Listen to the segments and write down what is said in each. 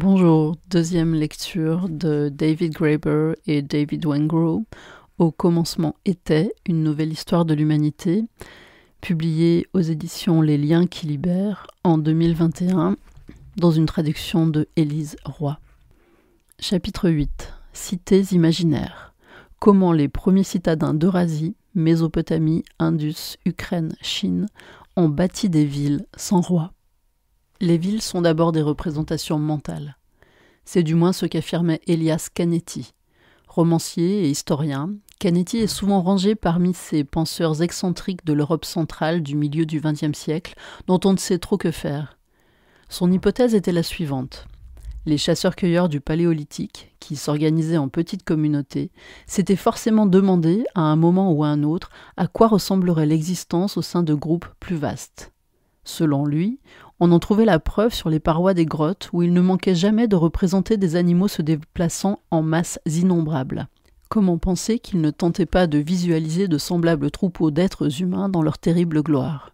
Bonjour, deuxième lecture de David Graeber et David Wengrow. Au commencement était une nouvelle histoire de l'humanité, publiée aux éditions Les Liens qui libèrent en 2021, dans une traduction de Élise Roy. Chapitre 8. Cités imaginaires. Comment les premiers citadins d'Eurasie, Mésopotamie, Indus, Ukraine, Chine, ont bâti des villes sans roi. Les villes sont d'abord des représentations mentales. C'est du moins ce qu'affirmait Elias Canetti. Romancier et historien, Canetti est souvent rangé parmi ces penseurs excentriques de l'Europe centrale du milieu du XXe siècle, dont on ne sait trop que faire. Son hypothèse était la suivante. Les chasseurs-cueilleurs du Paléolithique, qui s'organisaient en petites communautés, s'étaient forcément demandé, à un moment ou à un autre, à quoi ressemblerait l'existence au sein de groupes plus vastes. Selon lui, on en trouvait la preuve sur les parois des grottes où il ne manquait jamais de représenter des animaux se déplaçant en masses innombrables. Comment penser qu'il ne tentait pas de visualiser de semblables troupeaux d'êtres humains dans leur terrible gloire ?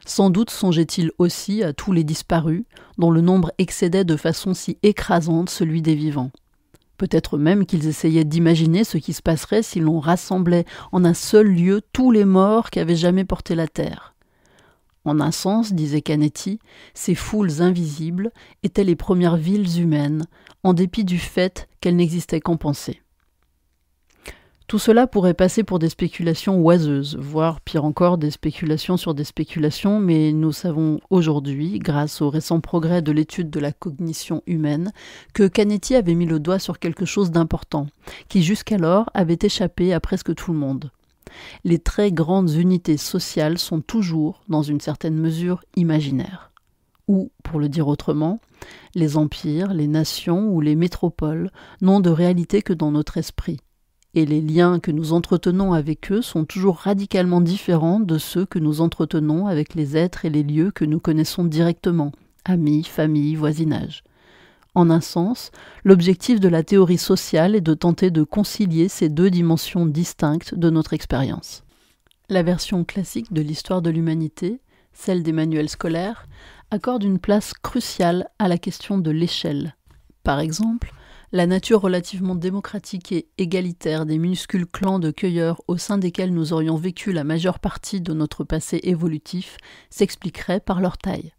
Sans doute songeait-il aussi à tous les disparus, dont le nombre excédait de façon si écrasante celui des vivants. Peut-être même qu'ils essayaient d'imaginer ce qui se passerait si l'on rassemblait en un seul lieu tous les morts qu'avait jamais porté la terre. En un sens, disait Canetti, ces foules invisibles étaient les premières villes humaines, en dépit du fait qu'elles n'existaient qu'en pensée. Tout cela pourrait passer pour des spéculations oiseuses, voire pire encore des spéculations sur des spéculations, mais nous savons aujourd'hui, grâce aux récents progrès de l'étude de la cognition humaine, que Canetti avait mis le doigt sur quelque chose d'important, qui jusqu'alors avait échappé à presque tout le monde. Les très grandes unités sociales sont toujours, dans une certaine mesure, imaginaires. Ou, pour le dire autrement, les empires, les nations ou les métropoles n'ont de réalité que dans notre esprit. Et les liens que nous entretenons avec eux sont toujours radicalement différents de ceux que nous entretenons avec les êtres et les lieux que nous connaissons directement, amis, famille, voisinage. En un sens, l'objectif de la théorie sociale est de tenter de concilier ces deux dimensions distinctes de notre expérience. La version classique de l'histoire de l'humanité, celle des manuels scolaires, accorde une place cruciale à la question de l'échelle. Par exemple, la nature relativement démocratique et égalitaire des minuscules clans de cueilleurs au sein desquels nous aurions vécu la majeure partie de notre passé évolutif s'expliquerait par leur taille.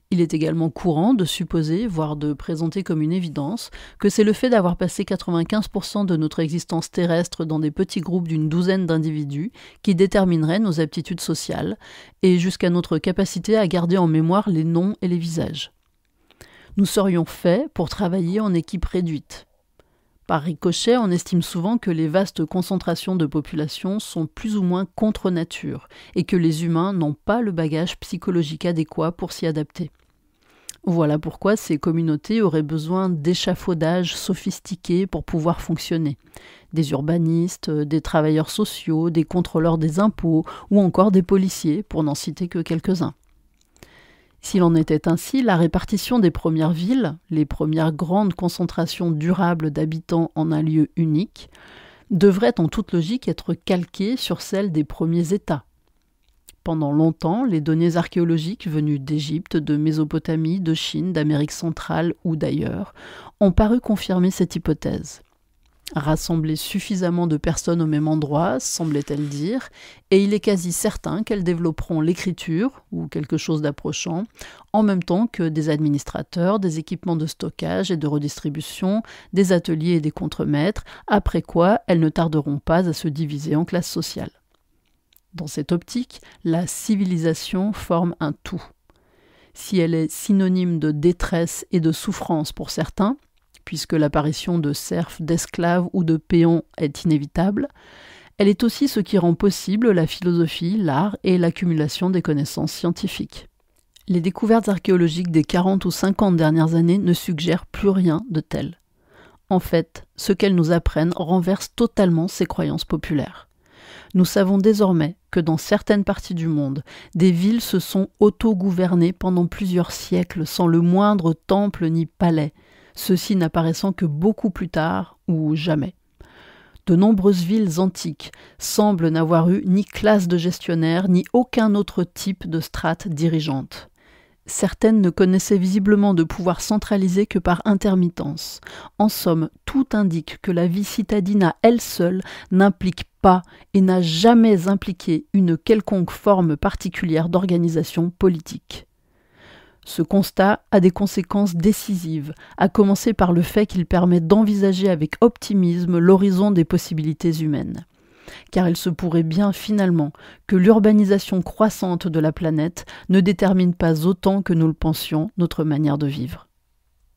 Il est également courant de supposer, voire de présenter comme une évidence, que c'est le fait d'avoir passé 95% de notre existence terrestre dans des petits groupes d'une douzaine d'individus qui déterminerait nos aptitudes sociales, et jusqu'à notre capacité à garder en mémoire les noms et les visages. Nous serions faits pour travailler en équipe réduite. Par ricochet, on estime souvent que les vastes concentrations de population sont plus ou moins contre nature et que les humains n'ont pas le bagage psychologique adéquat pour s'y adapter. Voilà pourquoi ces communautés auraient besoin d'échafaudages sophistiqués pour pouvoir fonctionner. Des urbanistes, des travailleurs sociaux, des contrôleurs des impôts ou encore des policiers, pour n'en citer que quelques-uns. S'il en était ainsi, la répartition des premières villes, les premières grandes concentrations durables d'habitants en un lieu unique, devrait en toute logique être calquée sur celle des premiers États. Pendant longtemps, les données archéologiques venues d'Égypte, de Mésopotamie, de Chine, d'Amérique centrale ou d'ailleurs ont paru confirmer cette hypothèse. Rassembler suffisamment de personnes au même endroit, semblait-elle dire, et il est quasi certain qu'elles développeront l'écriture, ou quelque chose d'approchant, en même temps que des administrateurs, des équipements de stockage et de redistribution, des ateliers et des contremaîtres, après quoi elles ne tarderont pas à se diviser en classes sociales. Dans cette optique, la civilisation forme un tout. Si elle est synonyme de détresse et de souffrance pour certains, puisque l'apparition de serfs, d'esclaves ou de péons est inévitable, elle est aussi ce qui rend possible la philosophie, l'art et l'accumulation des connaissances scientifiques. Les découvertes archéologiques des 40 ou 50 dernières années ne suggèrent plus rien de tel. En fait, ce qu'elles nous apprennent renverse totalement ces croyances populaires. Nous savons désormais que dans certaines parties du monde, des villes se sont auto-gouvernées pendant plusieurs siècles sans le moindre temple ni palais, ceux-ci n'apparaissant que beaucoup plus tard ou jamais. De nombreuses villes antiques semblent n'avoir eu ni classe de gestionnaire ni aucun autre type de strate dirigeante. Certaines ne connaissaient visiblement de pouvoir centralisé que par intermittence. En somme, tout indique que la vie citadine à elle seule n'implique pas et n'a jamais impliqué une quelconque forme particulière d'organisation politique. Ce constat a des conséquences décisives, à commencer par le fait qu'il permet d'envisager avec optimisme l'horizon des possibilités humaines. Car il se pourrait bien finalement que l'urbanisation croissante de la planète ne détermine pas autant que nous le pensions notre manière de vivre.